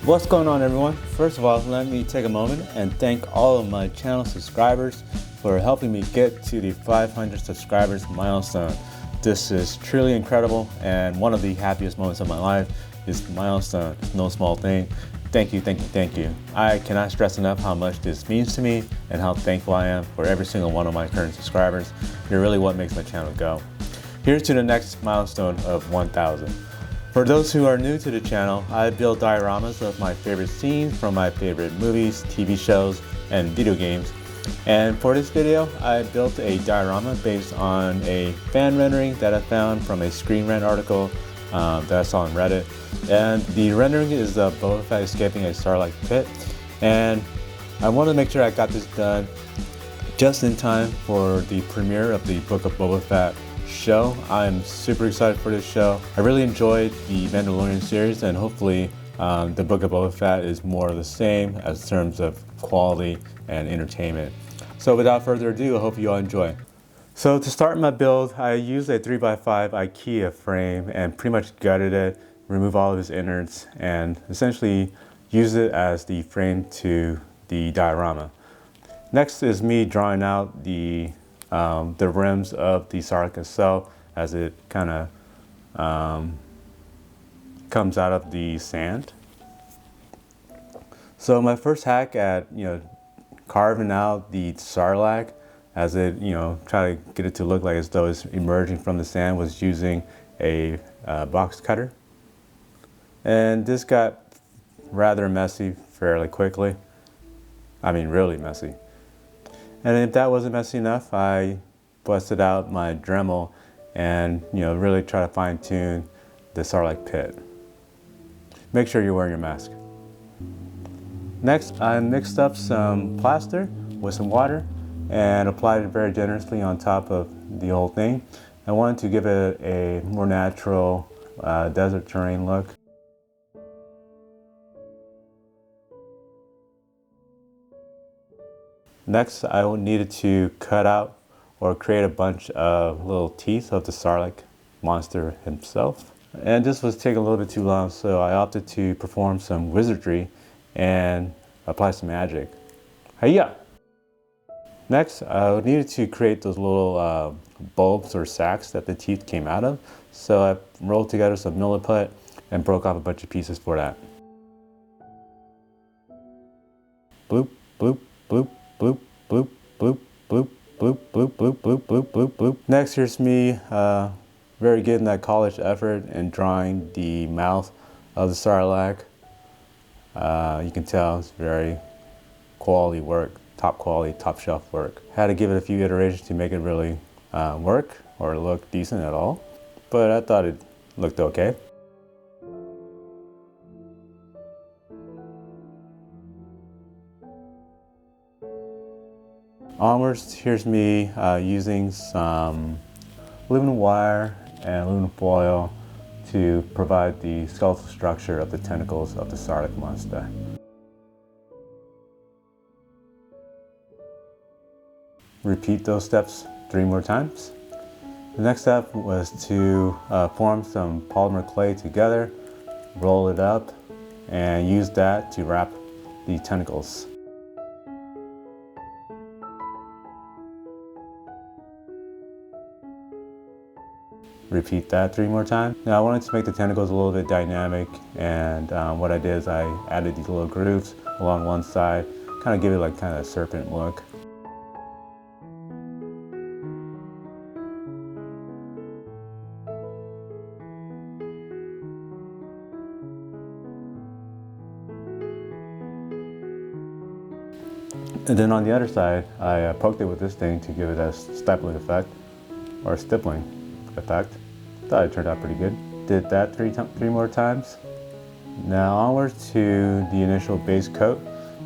What's going on, everyone? First of all, let me take a moment and thank all of my channel subscribers for helping me get to the 500 subscribers milestone. This is truly incredible, and one of the happiest moments of my life is the milestone. No small thing. Thank you, thank you, thank you. I cannot stress enough how much this means to me and how thankful I am for every single one of my current subscribers. You're really what makes my channel go. Here's to the next milestone of 1,000. For those who are new to the channel, I build dioramas of my favorite scenes from my favorite movies, TV shows, and video games. And for this video, I built a diorama based on a fan rendering that I found from a Screen Rant article that I saw on Reddit. And the rendering is Boba Fett escaping a Sarlacc pit. And I wanted to make sure I got this done just in time for the premiere of the Book of Boba Fett show. I'm super excited for this show. I really enjoyed the Mandalorian series, and hopefully the Book of Boba Fett is more of the same as in terms of quality and entertainment. So without further ado, I hope you all enjoy. So to start my build, I used a 3x5 IKEA frame and pretty much gutted it, removed all of its innards, and essentially used it as the frame to the diorama. Next is me drawing out the rims of the Sarlacc itself as it kind of comes out of the sand. So my first hack at carving out the Sarlacc as it try to get it to look like as though it's emerging from the sand was using a box cutter, and this got rather messy fairly quickly. I mean, really messy. And if that wasn't messy enough, I busted out my Dremel and really try to fine tune the Sarlacc pit. Make sure you're wearing your mask. Next, I mixed up some plaster with some water and applied it very generously on top of the whole thing. I wanted to give it a more natural desert terrain look. Next, I needed to cut out or create a bunch of little teeth of the Sarlacc monster himself. And this was taking a little bit too long, so I opted to perform some wizardry and apply some magic. Hiya! Next, I needed to create those little bulbs or sacs that the teeth came out of. So I rolled together some milliput and broke off a bunch of pieces for that. Bloop, bloop, bloop. Bloop, bloop, bloop, bloop, bloop, bloop, bloop, bloop, bloop, bloop, bloop. Next, here's me very good in that college effort in drawing the mouth of the Sarlacc. You can tell it's very quality work, top quality, top shelf work. Had to give it a few iterations to make it really work or look decent at all, but I thought it looked okay. Onwards, here's me using some aluminum wire and aluminum foil to provide the skeletal structure of the tentacles of the Sarlacc monster. Repeat those steps 3 more times. The next step was to form some polymer clay together, roll it up, and use that to wrap the tentacles. Repeat that 3 more times. Now I wanted to make the tentacles a little bit dynamic, and what I did is I added these little grooves along one side, kind of give it like kind of a serpent look. And then on the other side, I poked it with this thing to give it a stippling effect, or a stippling effect. Thought it turned out pretty good. Did that three more times. Now onwards to the initial base coat,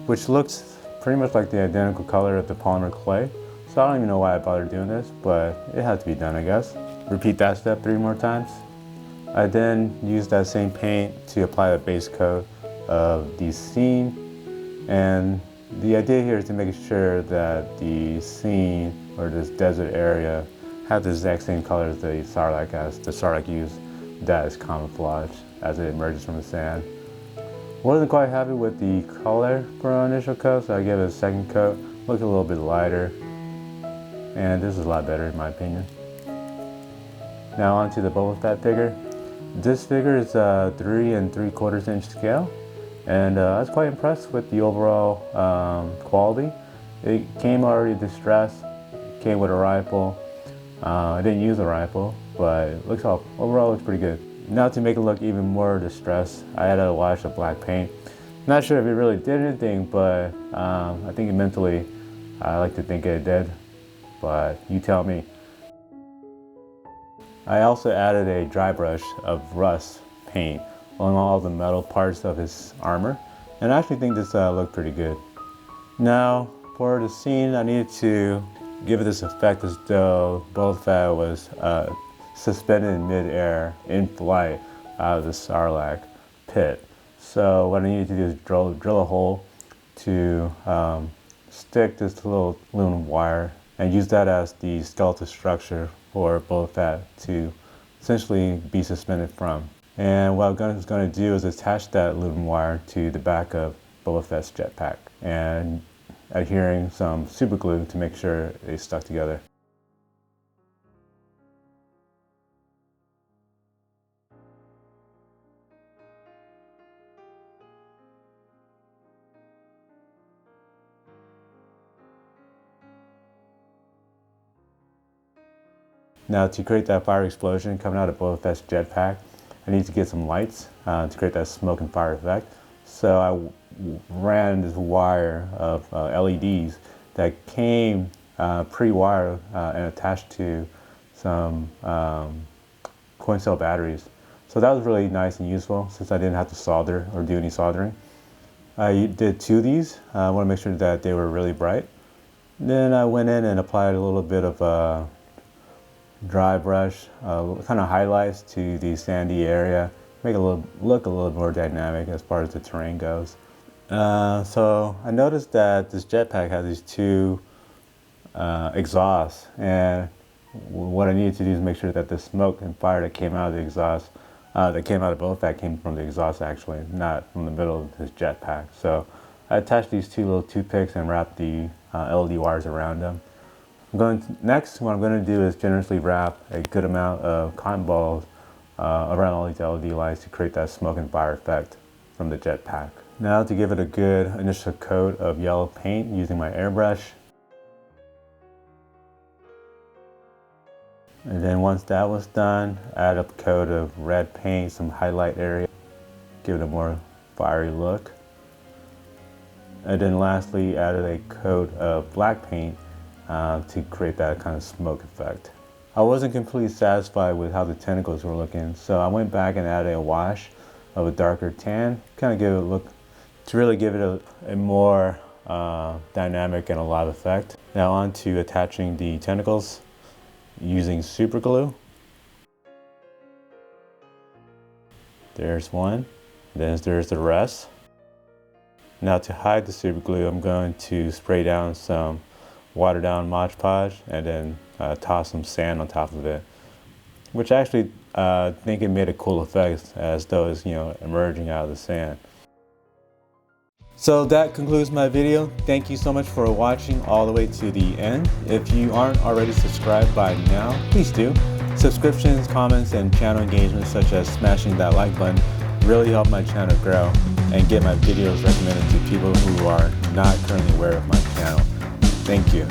which looks pretty much like the identical color of the polymer clay. So I don't even know why I bothered doing this, but it had to be done, I guess. Repeat that step 3 more times. I then used that same paint to apply the base coat of the scene, and the idea here is to make sure that the scene or this desert area have the exact same color as the Sarlacc, as the Sarlacc used that as camouflage as it emerges from the sand. Wasn't quite happy with the color for our initial coat, so I gave it a second coat. Looked a little bit lighter, and this is a lot better in my opinion. Now on to the Boba Fett figure. This figure is 3 3/4 inch scale, and I was quite impressed with the overall quality. It came already distressed, came with a rifle. I didn't use a rifle, but it overall looks pretty good. Now to make it look even more distressed, I had to wash the black paint. Not sure if it really did anything, but I think mentally, I like to think it did, but you tell me. I also added a dry brush of rust paint along all the metal parts of his armor, and I actually think this looked pretty good. Now, for the scene, I needed to give it this effect as though Boba Fett was suspended in midair, in flight, out of the Sarlacc pit. So what I needed to do is drill a hole to stick this little aluminum wire and use that as the skeletal structure for Boba Fett to essentially be suspended from. And what I'm going to do is attach that aluminum wire to the back of Boba Fett's jetpack and adhering some super glue to make sure they stuck together. Now to create that fire explosion coming out of Boba Fett's jetpack, I need to get some lights to create that smoke and fire effect. So I ran this wire of LEDs that came pre-wired and attached to some coin cell batteries. So that was really nice and useful since I didn't have to solder or do any soldering. I did 2 of these. I want to make sure that they were really bright. Then I went in and applied a little bit of dry brush, kind of highlights to the sandy area, make it look a little more dynamic as far as the terrain goes. So I noticed that this jetpack has these 2 exhausts, and what I needed to do is make sure that the smoke and fire that came out of the exhaust, that came out of Boba Fett, came from the exhaust actually, not from the middle of his jetpack. So I attached these 2 little toothpicks and wrapped the LED wires around them. Next, what I'm going to do is generously wrap a good amount of cotton balls around all these LED lights to create that smoke and fire effect from the jetpack. Now to give it a good initial coat of yellow paint using my airbrush. And then once that was done, add a coat of red paint, some highlight area, give it a more fiery look. And then lastly, added a coat of black paint to create that kind of smoke effect. I wasn't completely satisfied with how the tentacles were looking, so I went back and added a wash of a darker tan, kind of give it a look, to really give it a more dynamic and alive effect. Now on to attaching the tentacles using super glue. There's one, then there's the rest. Now to hide the super glue, I'm going to spray down some watered down Mod Podge and then toss some sand on top of it, which actually I think it made a cool effect as though it's emerging out of the sand. So that concludes my video. Thank you so much for watching all the way to the end. If you aren't already subscribed by now, please do. Subscriptions, comments, and channel engagement such as smashing that like button really help my channel grow and get my videos recommended to people who are not currently aware of my channel. Thank you.